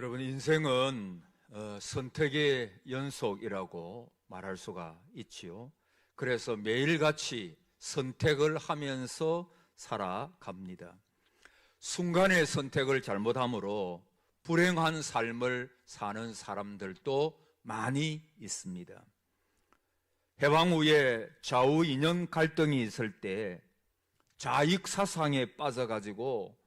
여러분, 인생은 선택의 연속이라고 말할 수가 있지요. 그래서 매일같이 선택을 하면서 살아갑니다. 순간의 선택을 잘못함으로 불행한 삶을 사는 사람들도 많이 있습니다. 해방 후에 좌우 이념 갈등이 있을 때 좌익 사상에 빠져가지고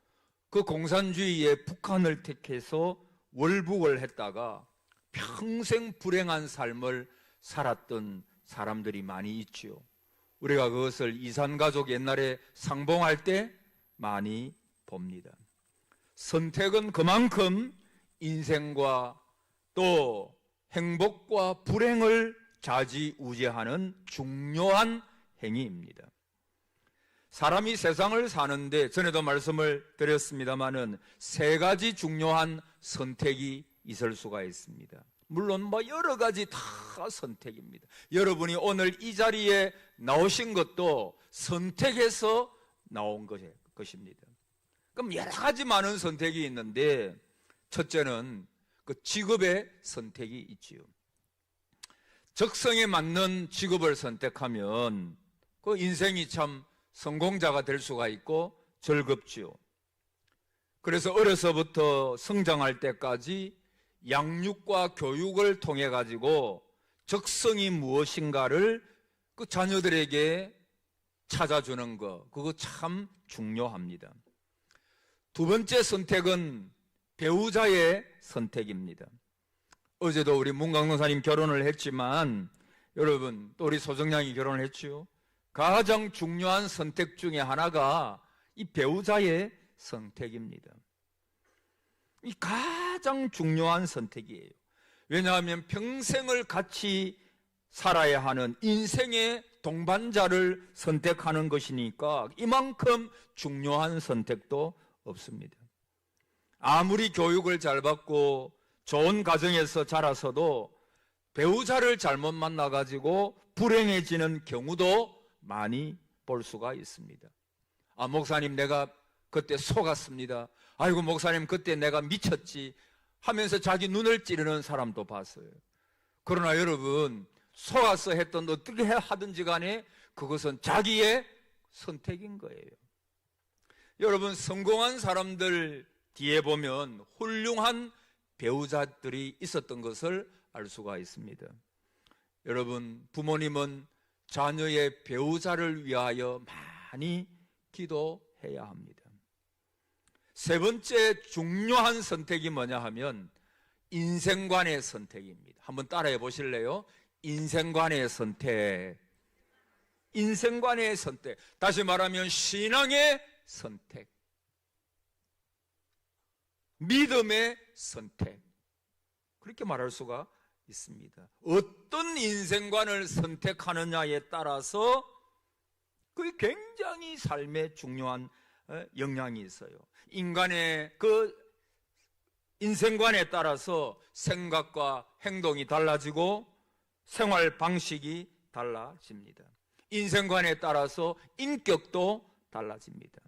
그 공산주의의 북한을 택해서 월북을 했다가 평생 불행한 삶을 살았던 사람들이 많이 있지요. 우리가 그것을 이산가족 옛날에 상봉할 때 많이 봅니다. 선택은 그만큼 인생과 또 행복과 불행을 좌지우지하는 중요한 행위입니다. 사람이 세상을 사는데 전에도 말씀을 드렸습니다마는 세 가지 중요한 선택이 있을 수가 있습니다. 물론 여러 가지 다 선택입니다. 여러분이 오늘 이 자리에 나오신 것도 선택해서 나온 것입니다. 그럼 여러 가지 많은 선택이 있는데 첫째는 그 직업의 선택이 있지요. 적성에 맞는 직업을 선택하면 그 인생이 참 성공자가 될 수가 있고 즐겁지요. 그래서 어려서부터 성장할 때까지 양육과 교육을 통해 가지고 적성이 무엇인가를 그 자녀들에게 찾아주는 거, 그거 참 중요합니다. 두 번째 선택은 배우자의 선택입니다. 어제도 우리 문강동사님 결혼을 했지만 여러분 또 우리 소정양이 결혼을 했지요. 가장 중요한 선택 중에 하나가 이 배우자의 선택입니다. 이 가장 중요한 선택이에요. 왜냐하면 평생을 같이 살아야 하는 인생의 동반자를 선택하는 것이니까 이만큼 중요한 선택도 없습니다. 아무리 교육을 잘 받고 좋은 가정에서 자라서도 배우자를 잘못 만나가지고 불행해지는 경우도 많이 볼 수가 있습니다. 아, 목사님 내가 그때 속았습니다. 아이고 목사님 그때 내가 미쳤지 하면서 자기 눈을 찌르는 사람도 봤어요. 그러나 여러분 속아서 했던 어떻게 하든지 간에 그것은 자기의 선택인 거예요. 여러분 성공한 사람들 뒤에 보면 훌륭한 배우자들이 있었던 것을 알 수가 있습니다. 여러분 부모님은 자녀의 배우자를 위하여 많이 기도해야 합니다. 세 번째 중요한 선택이 뭐냐 하면 인생관의 선택입니다. 한번 따라해 보실래요? 인생관의 선택. 인생관의 선택. 다시 말하면 신앙의 선택. 믿음의 선택. 그렇게 말할 수가 있습니다. 어떤 인생관을 선택하느냐에 따라서 그게 굉장히 삶에 중요한 영향이 있어요. 인간의 그 인생관에 따라서 생각과 행동이 달라지고 생활 방식이 달라집니다. 인생관에 따라서 인격도 달라집니다.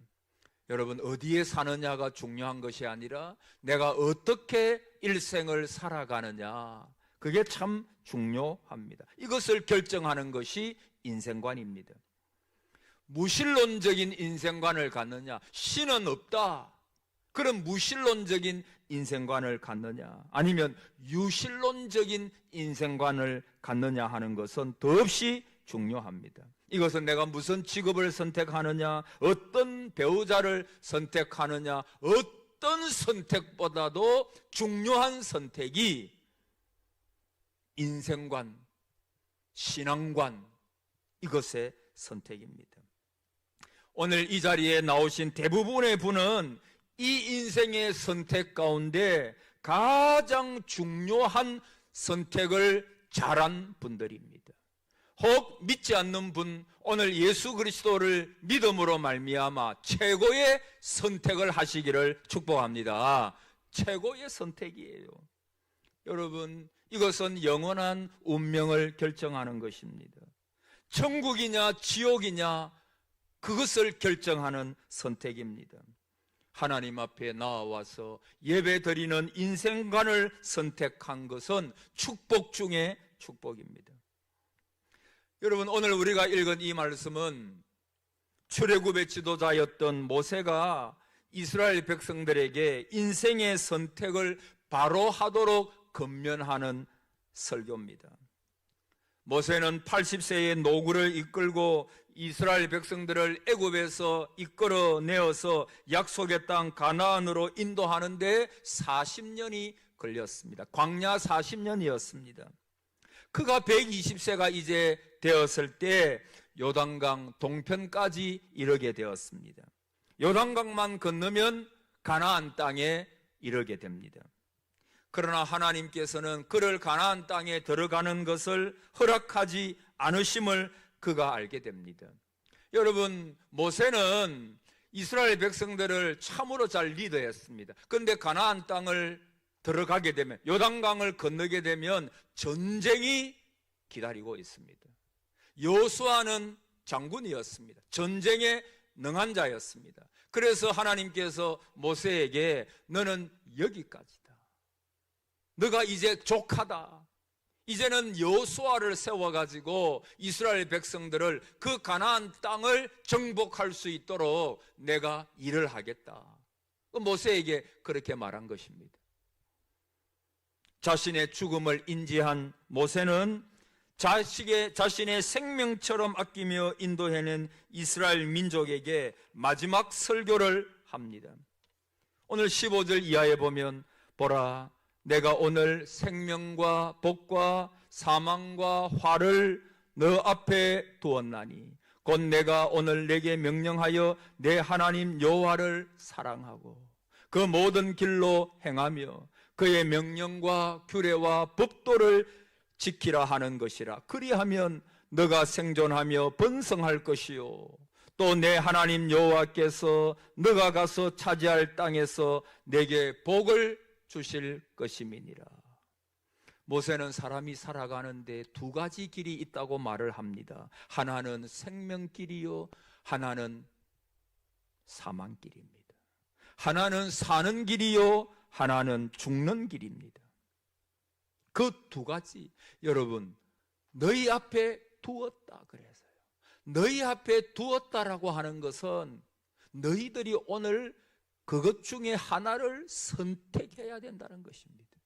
여러분 어디에 사느냐가 중요한 것이 아니라 내가 어떻게 일생을 살아가느냐, 그게 참 중요합니다. 이것을 결정하는 것이 인생관입니다. 무신론적인 인생관을 갖느냐, 신은 없다, 그런 무신론적인 인생관을 갖느냐, 아니면 유신론적인 인생관을 갖느냐 하는 것은 더없이 중요합니다. 이것은 내가 무슨 직업을 선택하느냐, 어떤 배우자를 선택하느냐, 어떤 선택보다도 중요한 선택이 인생관, 신앙관, 이것의 선택입니다. 오늘 이 자리에 나오신 대부분의 분은 이 인생의 선택 가운데 가장 중요한 선택을 잘한 분들입니다. 혹 믿지 않는 분, 오늘 예수 그리스도를 믿음으로 말미암아 최고의 선택을 하시기를 축복합니다. 최고의 선택이에요. 여러분 이것은 영원한 운명을 결정하는 것입니다. 천국이냐 지옥이냐 그것을 결정하는 선택입니다. 하나님 앞에 나와서 예배드리는 인생관을 선택한 것은 축복 중에 축복입니다. 여러분, 오늘 우리가 읽은 이 말씀은 출애굽의 지도자였던 모세가 이스라엘 백성들에게 인생의 선택을 바로 하도록 권면하는 설교입니다. 모세는 80세의 노구를 이끌고 이스라엘 백성들을 애굽에서 이끌어내어서 약속의 땅 가나안으로 인도하는데 40년이 걸렸습니다. 광야 40년이었습니다. 그가 120세가 이제 되었을 때 요단강 동편까지 이르게 되었습니다. 요단강만 건너면 가나안 땅에 이르게 됩니다. 그러나 하나님께서는 그를 가나안 땅에 들어가는 것을 허락하지 않으심을 그가 알게 됩니다. 여러분, 모세는 이스라엘 백성들을 참으로 잘 리더했습니다. 그런데 가나안 땅을 들어가게 되면, 요단강을 건너게 되면 전쟁이 기다리고 있습니다. 여호수아는 장군이었습니다. 전쟁에 능한 자였습니다. 그래서 하나님께서 모세에게 너는 여기까지다. 너가 이제 족하다. 이제는 여호수아를 세워가지고 이스라엘 백성들을 그 가나안 땅을 정복할 수 있도록 내가 일을 하겠다. 모세에게 그렇게 말한 것입니다. 자신의 죽음을 인지한 모세는 자신의 생명처럼 아끼며 인도해낸 이스라엘 민족에게 마지막 설교를 합니다. 오늘 15절 이하에 보면 보라, 내가 오늘 생명과 복과 사망과 화를 너 앞에 두었나니 곧 내가 오늘 내게 명령하여 내 하나님 여호와를 사랑하고 그 모든 길로 행하며 그의 명령과 규례와 법도를 지키라 하는 것이라. 그리하면 너가 생존하며 번성할 것이요 또 내 하나님 여호와께서 너가 가서 차지할 땅에서 내게 복을 주실 것임이니라. 모세는 사람이 살아가는데 두 가지 길이 있다고 말을 합니다. 하나는 생명길이요, 하나는 사망길입니다. 하나는 사는 길이요, 하나는 죽는 길입니다. 그 두 가지 여러분 너희 앞에 두었다 그래서요. 너희 앞에 두었다라고 하는 것은 너희들이 오늘 그것 중에 하나를 선택해야 된다는 것입니다.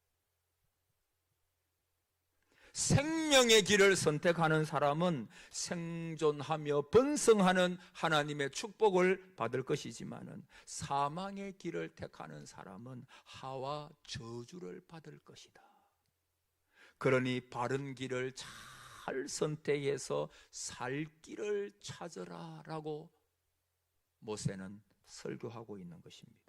생명의 길을 선택하는 사람은 생존하며 번성하는 하나님의 축복을 받을 것이지만은 사망의 길을 택하는 사람은 하와 저주를 받을 것이다. 그러니 바른 길을 잘 선택해서 살 길을 찾으라라고 모세는 설교하고 있는 것입니다.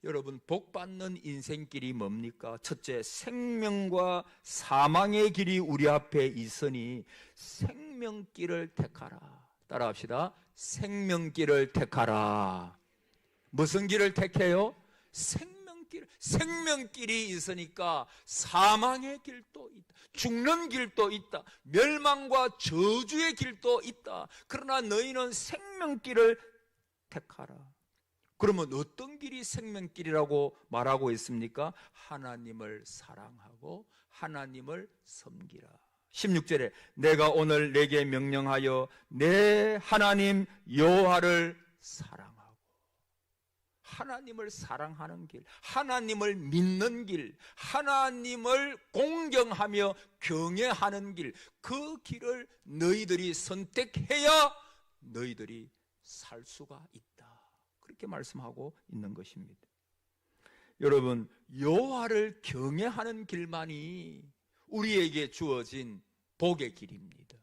여러분, 복받는 인생길이 뭡니까? 첫째, 생명과 사망의 길이 우리 앞에 있으니 생명길을 택하라. 따라합시다. 생명길을 택하라. 무슨 길을 택해요? 생명길이 있으니까 사망의 길도 있다. 죽는 길도 있다. 멸망과 저주의 길도 있다. 그러나 너희는 생명길을 택하라. 그러면 어떤 길이 생명길이라고 말하고 있습니까? 하나님을 사랑하고 하나님을 섬기라. 16절에 내가 오늘 내게 명령하여 내 하나님 여호와를 사랑하고, 하나님을 사랑하는 길, 하나님을 믿는 길, 하나님을 공경하며 경외하는 길, 그 길을 너희들이 선택해야 너희들이 살 수가 있다. 그렇게 말씀하고 있는 것입니다. 여러분, 여호와를 경외하는 길만이 우리에게 주어진 복의 길입니다.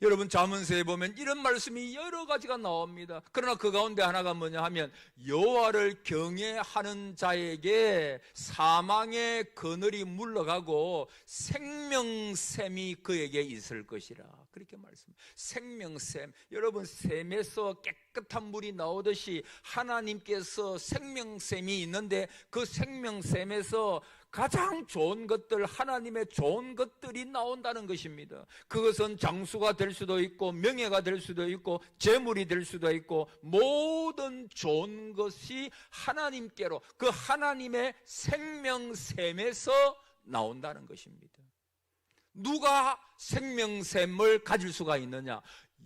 여러분, 잠언서에 보면 이런 말씀이 여러 가지가 나옵니다. 그러나 그 가운데 하나가 뭐냐 하면 여호와를 경외하는 자에게 사망의 그늘이 물러가고 생명샘이 그에게 있을 것이라. 그렇게 말씀합니다. 생명샘, 여러분 샘에서 깨끗한 물이 나오듯이 하나님께서 생명샘이 있는데 그 생명샘에서 가장 좋은 것들, 하나님의 좋은 것들이 나온다는 것입니다. 그것은 장수가 될 수도 있고 명예가 될 수도 있고 재물이 될 수도 있고 모든 좋은 것이 하나님께로, 그 하나님의 생명샘에서 나온다는 것입니다. 누가 생명샘을 가질 수가 있느냐?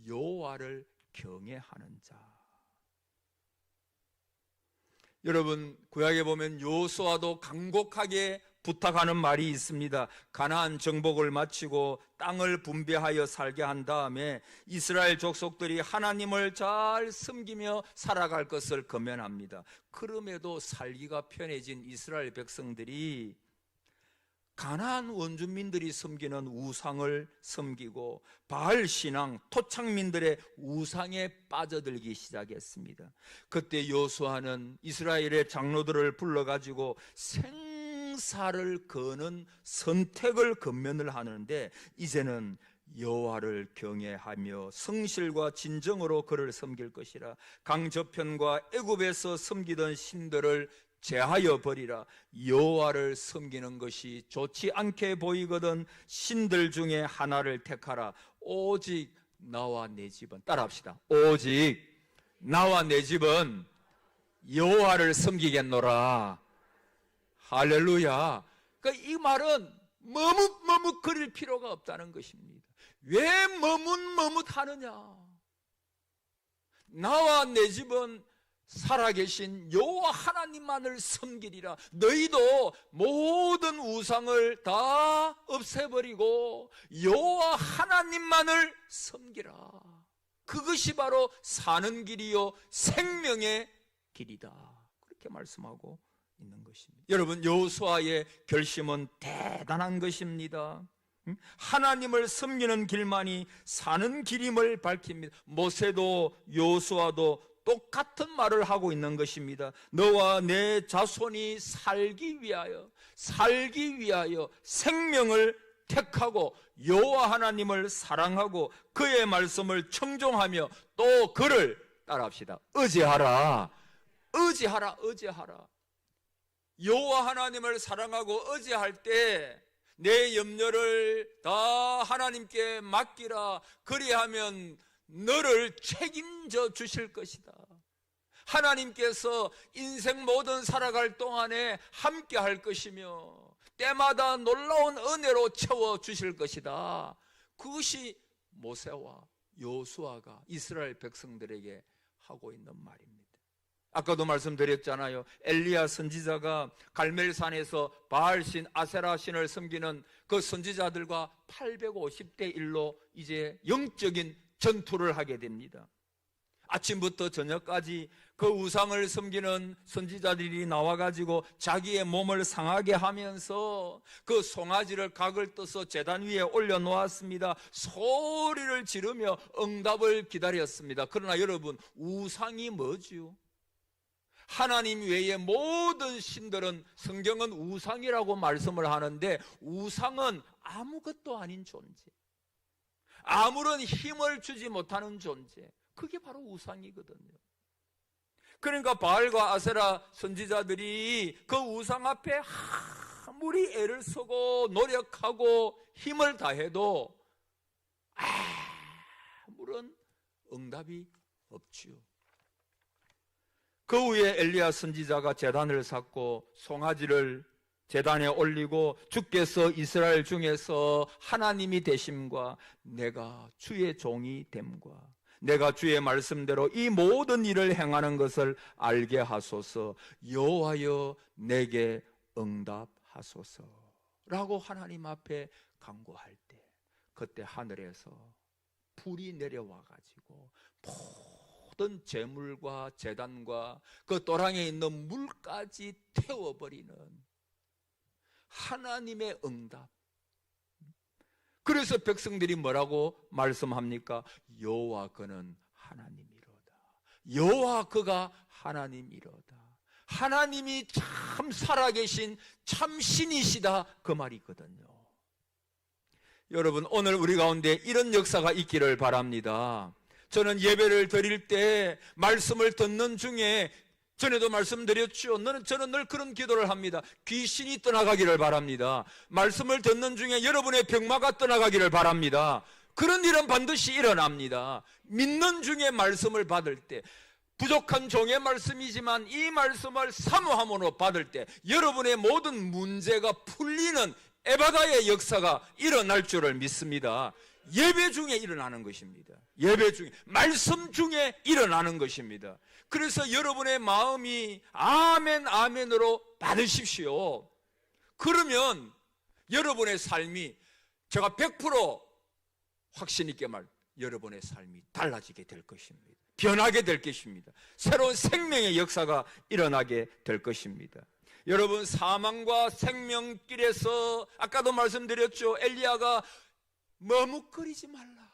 여호와를 경외하는 자. 여러분, 구약에 보면 여호수아도 간곡하게 부탁하는 말이 있습니다. 가나안 정복을 마치고 땅을 분배하여 살게 한 다음에 이스라엘 족속들이 하나님을 잘 섬기며 살아갈 것을 권면합니다. 그럼에도 살기가 편해진 이스라엘 백성들이 가나안 원주민들이 섬기는 우상을 섬기고 바알 신앙, 토착민들의 우상에 빠져들기 시작했습니다. 그때 여호수아는 이스라엘의 장로들을 불러가지고 생사를 거는 선택을 권면을 하는데, 이제는 여호와를 경외하며 성실과 진정으로 그를 섬길 것이라. 강저편과 애굽에서 섬기던 신들을 제하여 버리라. 여호와를 섬기는 것이 좋지 않게 보이거든 신들 중에 하나를 택하라. 오직 나와 내 집은, 따라합시다. 오직 나와 내 집은 여호와를 섬기겠노라. 할렐루야. 그러니까 이 말은 머뭇머뭇거릴 필요가 없다는 것입니다. 왜 머뭇머뭇하느냐? 나와 내 집은 살아계신 여호와 하나님만을 섬기리라. 너희도 모든 우상을 다 없애버리고 여호와 하나님만을 섬기라. 그것이 바로 사는 길이요 생명의 길이다. 그렇게 말씀하고 있는 것입니다. 여러분, 여호수아의 결심은 대단한 것입니다. 하나님을 섬기는 길만이 사는 길임을 밝힙니다. 모세도 여호수아도 똑같은 말을 하고 있는 것입니다. 너와 내 자손이 살기 위하여 생명을 택하고 여호와 하나님을 사랑하고 그의 말씀을 청종하며 또 그를, 따라합시다, 의지하라. 여호와 하나님을 사랑하고 의지할 때 내 염려를 다 하나님께 맡기라. 그리하면 너를 책임져 주실 것이다. 하나님께서 인생 모든 살아갈 동안에 함께 할 것이며 때마다 놀라운 은혜로 채워 주실 것이다. 그것이 모세와 여호수아가 이스라엘 백성들에게 하고 있는 말입니다. 아까도 말씀드렸잖아요. 엘리야 선지자가 갈멜산에서 바알신, 아세라신을 섬기는 그 선지자들과 850대 1로 이제 영적인 전투를 하게 됩니다. 아침부터 저녁까지 그 우상을 섬기는 선지자들이 나와가지고 자기의 몸을 상하게 하면서 그 송아지를 각을 떠서 제단 위에 올려놓았습니다. 소리를 지르며 응답을 기다렸습니다. 그러나 여러분, 우상이 뭐지요? 하나님 외의 모든 신들은 성경은 우상이라고 말씀을 하는데, 우상은 아무것도 아닌 존재, 아무런 힘을 주지 못하는 존재, 그게 바로 우상이거든요. 그러니까 바알과 아세라 선지자들이 그 우상 앞에 아무리 애를 쓰고 노력하고 힘을 다해도 아무런 응답이 없지요. 그 후에 엘리야 선지자가 제단을 쌓고 송아지를 제단에 올리고 주께서 이스라엘 중에서 하나님이 되심과 내가 주의 종이 됨과 내가 주의 말씀대로 이 모든 일을 행하는 것을 알게 하소서. 여호와여 내게 응답하소서라고 하나님 앞에 간구할 때, 그때 하늘에서 불이 내려와 가지고 모든 제물과 제단과 그 또랑에 있는 물까지 태워버리는 하나님의 응답. 그래서 백성들이 뭐라고 말씀합니까? 여호와 그는 하나님이로다. 여호와 그가 하나님이로다. 하나님이 참 살아계신 참 신이시다, 그 말이거든요. 여러분, 오늘 우리 가운데 이런 역사가 있기를 바랍니다. 저는 예배를 드릴 때 말씀을 듣는 중에, 전에도 말씀드렸죠. 저는 늘 그런 기도를 합니다. 귀신이 떠나가기를 바랍니다. 말씀을 듣는 중에 여러분의 병마가 떠나가기를 바랍니다. 그런 일은 반드시 일어납니다. 믿는 중에 말씀을 받을 때, 부족한 종의 말씀이지만 이 말씀을 사모함으로 받을 때 여러분의 모든 문제가 풀리는 에바다의 역사가 일어날 줄을 믿습니다. 예배 중에 일어나는 것입니다. 예배 중에, 말씀 중에 일어나는 것입니다. 그래서 여러분의 마음이 아멘 아멘으로 받으십시오. 그러면 여러분의 삶이, 제가 100% 확신 있게 여러분의 삶이 달라지게 될 것입니다. 변하게 될 것입니다. 새로운 생명의 역사가 일어나게 될 것입니다. 여러분, 사망과 생명길에서 아까도 말씀드렸죠. 엘리야가 머뭇거리지 말라.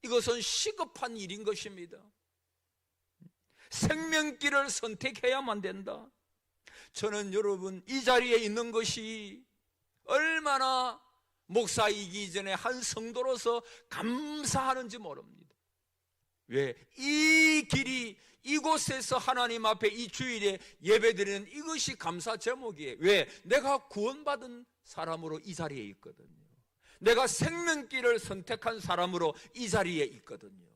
이것은 시급한 일인 것입니다. 생명길을 선택해야만 된다. 저는 여러분, 이 자리에 있는 것이 얼마나 목사이기 전에 한 성도로서 감사하는지 모릅니다. 왜? 이 길이, 이곳에서 하나님 앞에 이 주일에 예배드리는 이것이 감사 제목이에요. 왜? 내가 구원받은 사람으로 이 자리에 있거든요. 내가 생명길을 선택한 사람으로 이 자리에 있거든요.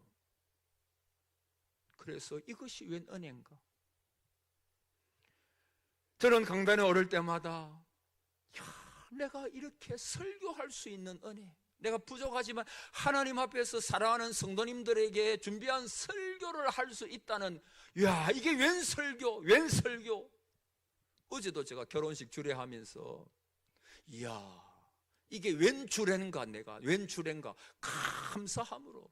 그래서 이것이 웬 은혜인가? 저는 강단에 오를 때마다 내가 이렇게 설교할 수 있는 은혜, 내가 부족하지만 하나님 앞에서 사랑하는 성도님들에게 준비한 설교를 할 수 있다는, 이게 웬 설교, 웬 설교. 어제도 제가 결혼식 주례하면서 이게 웬 주례인가, 내가 웬 주례인가 감사함으로.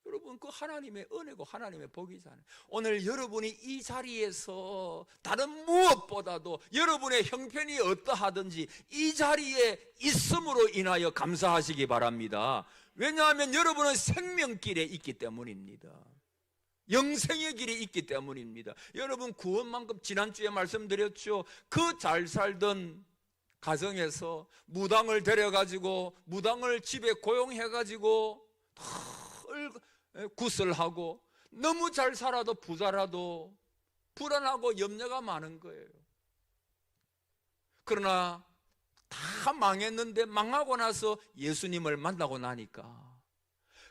여러분, 그 하나님의 은혜고 하나님의 복이잖아요. 오늘 여러분이 이 자리에서 다른 무엇보다도 여러분의 형편이 어떠하든지 이 자리에 있음으로 인하여 감사하시기 바랍니다. 왜냐하면 여러분은 생명길에 있기 때문입니다. 영생의 길이 있기 때문입니다. 여러분, 구원만큼, 지난주에 말씀드렸죠. 그 잘 살던 가정에서 무당을 데려가지고, 무당을 집에 고용해가지고 굿을 하고, 너무 잘 살아도 부자라도 불안하고 염려가 많은 거예요. 그러나 다 망했는데, 망하고 나서 예수님을 만나고 나니까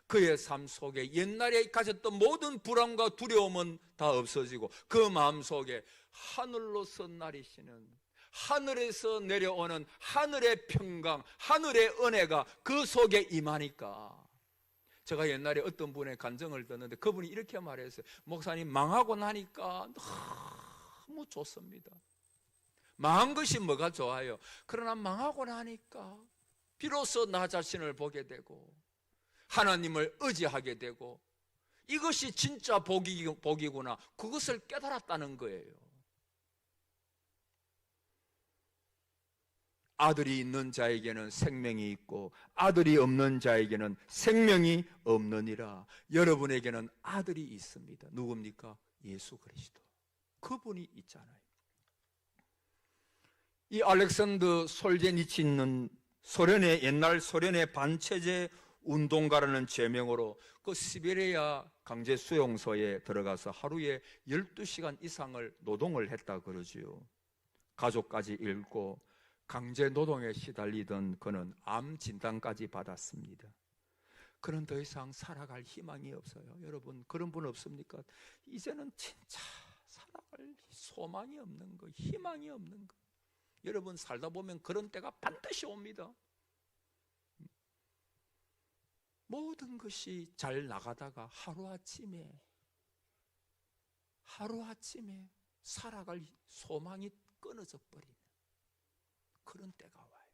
그의 삶 속에 옛날에 가졌던 모든 불안과 두려움은 다 없어지고, 그 마음 속에 하늘로서 나리시는, 하늘에서 내려오는 하늘의 평강, 하늘의 은혜가 그 속에 임하니까. 제가 옛날에 어떤 분의 간증을 듣는데 그분이 이렇게 말했어요. 목사님, 망하고 나니까 너무 좋습니다. 망한 것이 뭐가 좋아요? 그러나 망하고 나니까 비로소 나 자신을 보게 되고 하나님을 의지하게 되고, 이것이 진짜 복이구나, 그것을 깨달았다는 거예요. 아들이 있는 자에게는 생명이 있고 아들이 없는 자에게는 생명이 없느니라. 여러분에게는 아들이 있습니다. 누굽니까? 예수 그리스도. 그분이 있잖아요. 이 알렉산더 솔제니치는 옛날 소련의 반체제 운동가라는 제명으로 그 시베리아 강제 수용소에 들어가서 하루에 12시간 이상을 노동을 했다 그러지요. 가족까지 잃고 강제 노동에 시달리던 그는 암 진단까지 받았습니다. 그는 더 이상 살아갈 희망이 없어요. 여러분, 그런 분 없습니까? 이제는 진짜 살아갈 소망이 없는 거, 희망이 없는 거. 여러분, 살다 보면 그런 때가 반드시 옵니다. 모든 것이 잘 나가다가 하루아침에 살아갈 소망이 끊어져 버리는 그런 때가 와요.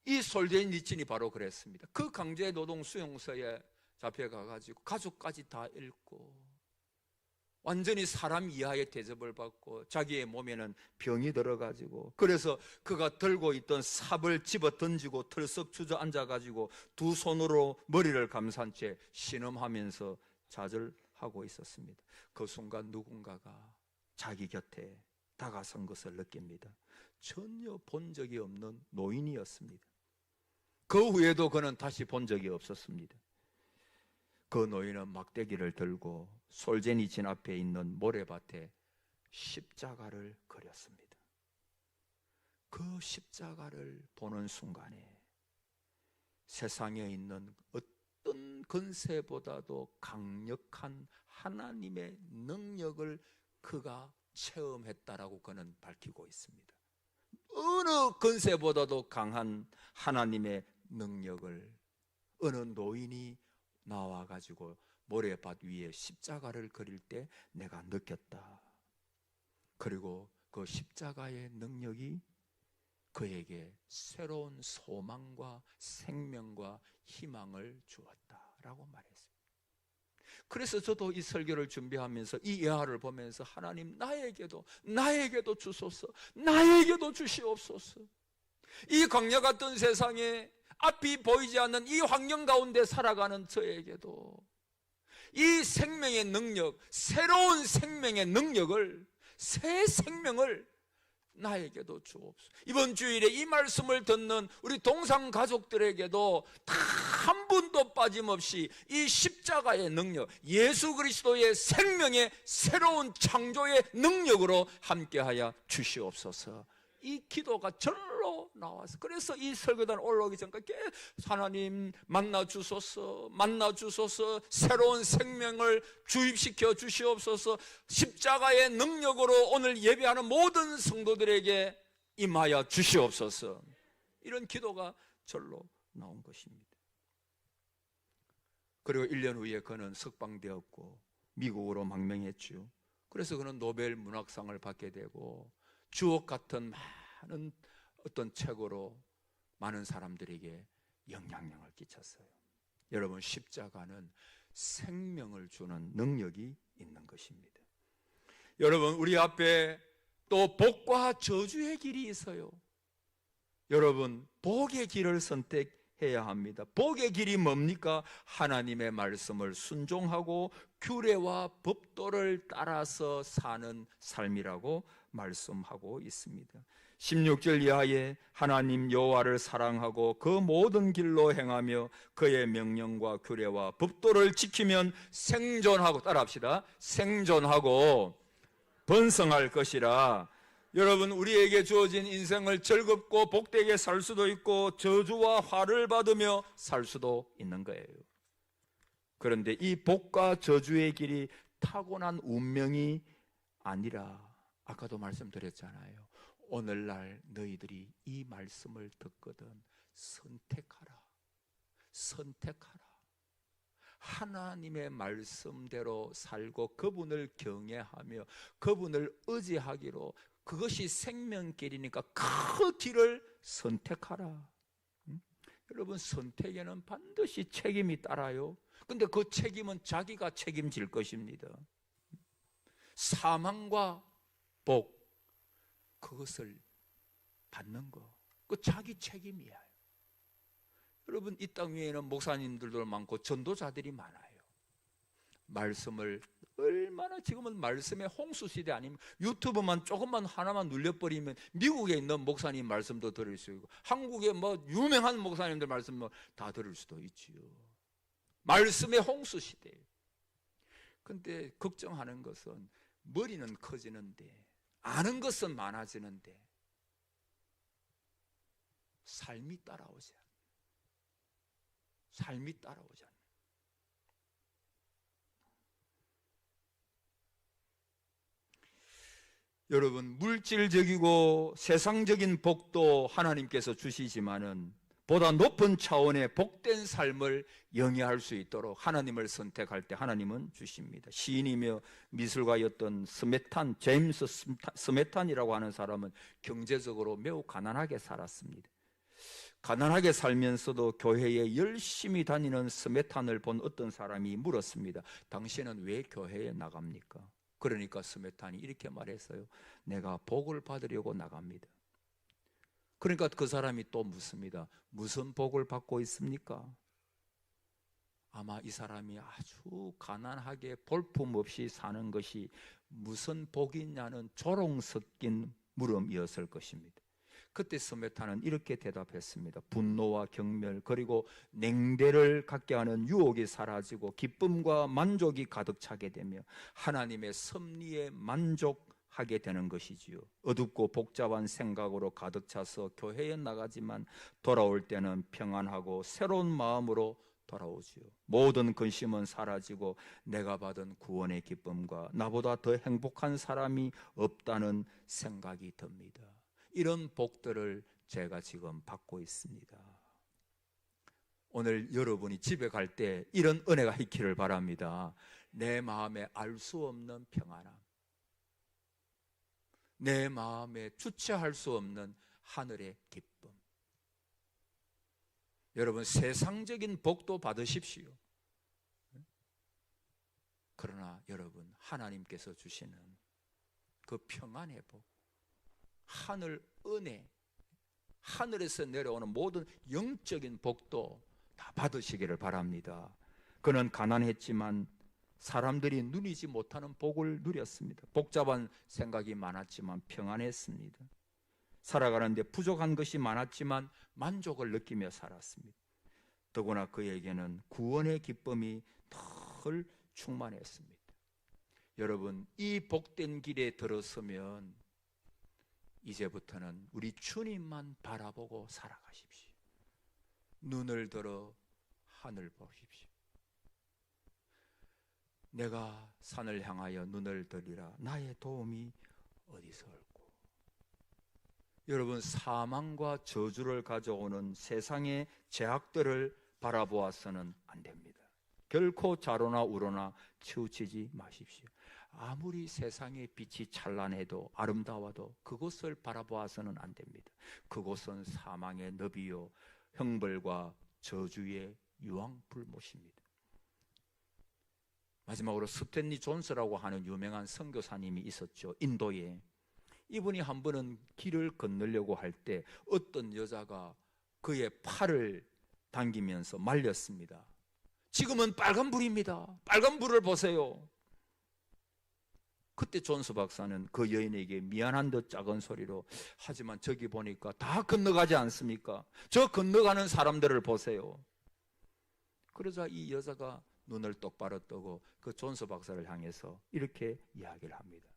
이 솔제니친이 바로 그랬습니다. 그 강제 노동 수용소에 잡혀가가지고 가족까지 다 잃고 완전히 사람 이하의 대접을 받고 자기의 몸에는 병이 들어가지고, 그래서 그가 들고 있던 삽을 집어 던지고 털썩 주저앉아가지고 두 손으로 머리를 감싼 채 신음하면서 좌절하고 있었습니다. 그 순간 누군가가 자기 곁에 다가선 것을 느낍니다. 전혀 본 적이 없는 노인이었습니다. 그 후에도 그는 다시 본 적이 없었습니다. 그 노인은 막대기를 들고 솔제니친 앞에 있는 모래밭에 십자가를 그렸습니다. 그 십자가를 보는 순간에 세상에 있는 어떤 근세보다도 강력한 하나님의 능력을 그가 체험했다라고 그는 밝히고 있습니다. 어느 근세보다도 강한 하나님의 능력을 어느 노인이 나와가지고 모래밭 위에 십자가를 그릴 때 내가 느꼈다. 그리고 그 십자가의 능력이 그에게 새로운 소망과 생명과 희망을 주었다라고 말했습니다. 그래서 저도 이 설교를 준비하면서 이 예화를 보면서 하나님 나에게도 주소서, 나에게도 주시옵소서. 이 광야 같은 세상에 앞이 보이지 않는 이 환경 가운데 살아가는 저에게도 이 생명의 능력, 새로운 생명의 능력을, 새 생명을 나에게도 주옵소서. 이번 주일에 이 말씀을 듣는 우리 동상 가족들에게도 다 한 분도 빠짐없이 이 십자가의 능력, 예수 그리스도의 생명의 새로운 창조의 능력으로 함께하여 주시옵소서. 이 기도가 절로 나와서, 그래서 이 설교단 올라오기 전까지 하나님 만나 주소서, 새로운 생명을 주입시켜 주시옵소서, 십자가의 능력으로 오늘 예배하는 모든 성도들에게 임하여 주시옵소서. 이런 기도가 절로 나온 것입니다. 그리고 1년 후에 그는 석방되었고 미국으로 망명했죠. 그래서 그는 노벨 문학상을 받게 되고 주옥 같은 많은 어떤 책으로 많은 사람들에게 영향력을 끼쳤어요. 여러분, 십자가는 생명을 주는 능력이 있는 것입니다. 여러분, 우리 앞에 또 복과 저주의 길이 있어요. 여러분, 복의 길을 선택해야 합니다. 복의 길이 뭡니까? 하나님의 말씀을 순종하고 규례와 법도를 따라서 사는 삶이라고 말씀하고 있습니다. 16절 이하에 하나님 여호와를 사랑하고 그 모든 길로 행하며 그의 명령과 규례와 법도를 지키면 생존하고, 따라합시다, 생존하고 번성할 것이라. 여러분, 우리에게 주어진 인생을 즐겁고 복되게 살 수도 있고 저주와 화를 받으며 살 수도 있는 거예요. 그런데 이 복과 저주의 길이 타고난 운명이 아니라, 아까도 말씀드렸잖아요. 오늘날 너희들이 이 말씀을 듣거든 선택하라. 하나님의 말씀대로 살고 그분을 경외하며 그분을 의지하기로, 그것이 생명길이니까 그 길을 선택하라. 여러분, 선택에는 반드시 책임이 따라요. 근데 그 책임은 자기가 책임질 것입니다. 사망과 복, 그것을 받는 거, 그 자기 책임이에요. 여러분, 이 땅 위에는 목사님들도 많고 전도자들이 많아요. 말씀을 얼마나, 지금은 말씀의 홍수 시대 아니면 유튜브만 조금만 하나만 눌려버리면 미국에 있는 목사님 말씀도 들을 수 있고 한국에 뭐 유명한 목사님들 말씀 다 들을 수도 있지요. 말씀의 홍수 시대예요. 근데 걱정하는 것은 머리는 커지는데 아는 것은 많아지는데 삶이 따라오지 않아요. 여러분, 물질적이고 세상적인 복도 하나님께서 주시지만은 보다 높은 차원의 복된 삶을 영위할 수 있도록 하나님을 선택할 때 하나님은 주십니다. 시인이며 미술가였던 제임스 스매탄이라고 하는 사람은 경제적으로 매우 가난하게 살았습니다. 가난하게 살면서도 교회에 열심히 다니는 스매탄을 본 어떤 사람이 물었습니다. 당신은 왜 교회에 나갑니까? 그러니까 스매탄이 이렇게 말했어요. 내가 복을 받으려고 나갑니다. 그러니까 그 사람이 또 묻습니다. 무슨 복을 받고 있습니까? 아마 이 사람이 아주 가난하게 볼품없이 사는 것이 무슨 복이냐는 조롱 섞인 물음이었을 것입니다. 그때 스메타는 이렇게 대답했습니다. 분노와 경멸 그리고 냉대를 갖게 하는 유혹이 사라지고 기쁨과 만족이 가득 차게 되며 하나님의 섭리에 만족하게 되는 것이지요. 어둡고 복잡한 생각으로 가득 차서 교회에 나가지만 돌아올 때는 평안하고 새로운 마음으로 돌아오지요. 모든 근심은 사라지고 내가 받은 구원의 기쁨과 나보다 더 행복한 사람이 없다는 생각이 듭니다. 이런 복들을 제가 지금 받고 있습니다. 오늘 여러분이 집에 갈 때 이런 은혜가 있기를 바랍니다. 내 마음에 알 수 없는 평안함, 내 마음에 주체할 수 없는 하늘의 기쁨. 여러분, 세상적인 복도 받으십시오. 그러나 여러분, 하나님께서 주시는 그 평안의 복, 하늘 은혜, 하늘에서 내려오는 모든 영적인 복도 다 받으시기를 바랍니다. 그는 가난했지만 사람들이 누리지 못하는 복을 누렸습니다. 복잡한 생각이 많았지만 평안했습니다. 살아가는데 부족한 것이 많았지만 만족을 느끼며 살았습니다. 더구나 그에게는 구원의 기쁨이 늘 충만했습니다. 여러분, 이 복된 길에 들어서면 이제부터는 우리 주님만 바라보고 살아가십시오. 눈을 들어 하늘 보십시오. 내가 산을 향하여 눈을 들이라 나의 도움이 어디서 올꼬. 여러분, 사망과 저주를 가져오는 세상의 제약들을 바라보아서는 안 됩니다. 결코 좌로나 우로나 치우치지 마십시오. 아무리 세상의 빛이 찬란해도 아름다워도 그곳을 바라보아서는 안 됩니다. 그곳은 사망의 너비요 형벌과 저주의 유황불못입니다. 마지막으로 스탠리 존스라고 하는 유명한 선교사님이 있었죠. 인도에. 이분이 한 번은 길을 건너려고 할 때 어떤 여자가 그의 팔을 당기면서 말렸습니다. 지금은 빨간불입니다. 빨간불을 보세요. 그때 존스 박사는 그 여인에게 미안한 듯 작은 소리로, 하지만 저기 보니까 다 건너가지 않습니까? 저 건너가는 사람들을 보세요. 그러자 이 여자가 눈을 똑바로 뜨고 그 존스 박사를 향해서 이렇게 이야기를 합니다.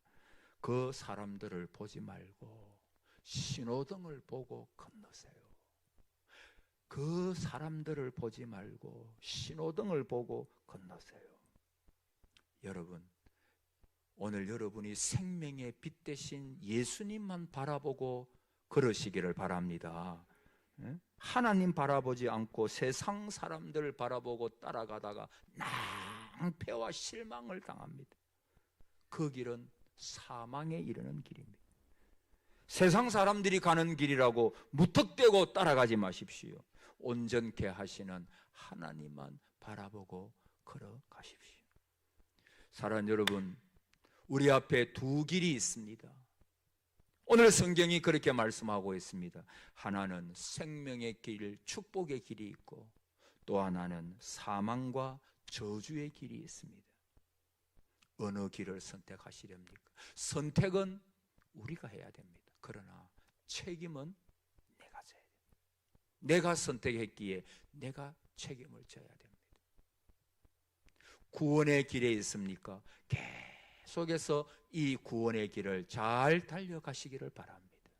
그 사람들을 보지 말고 신호등을 보고 건너세요. 그 사람들을 보지 말고 신호등을 보고 건너세요. 여러분, 오늘 여러분이 생명의 빛 대신 예수님만 바라보고 걸으시기를 바랍니다. 하나님 바라보지 않고 세상 사람들 바라보고 따라가다가 낭패와 실망을 당합니다. 그 길은 사망에 이르는 길입니다. 세상 사람들이 가는 길이라고 무턱대고 따라가지 마십시오. 온전케 하시는 하나님만 바라보고 걸어가십시오. 사랑하는 여러분, 우리 앞에 두 길이 있습니다. 오늘 성경이 그렇게 말씀하고 있습니다. 하나는 생명의 길, 축복의 길이 있고 또 하나는 사망과 저주의 길이 있습니다. 어느 길을 선택하시렵니까? 선택은 우리가 해야 됩니다. 그러나 책임은 내가 져야 됩니다. 내가 선택했기에 내가 책임을 져야 됩니다. 구원의 길에 있습니까? 계속해서 이 구원의 길을 잘 달려가시기를 바랍니다.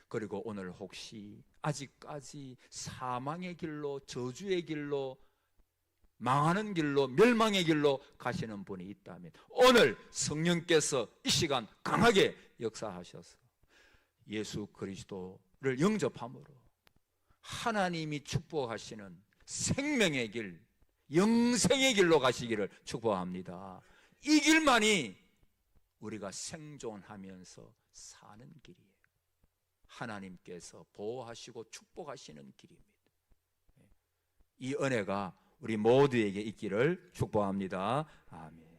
그리고 오늘 혹시 아직까지 사망의 길로, 저주의 길로, 망하는 길로, 멸망의 길로 가시는 분이 있다면 오늘 성령께서 이 시간 강하게 역사하셔서 예수 그리스도를 영접함으로 하나님이 축복하시는 생명의 길, 영생의 길로 가시기를 축복합니다. 이 길만이 우리가 생존하면서 사는 길이에요. 하나님께서 보호하시고 축복하시는 길입니다. 이 은혜가 우리 모두에게 있기를 축복합니다. 아멘.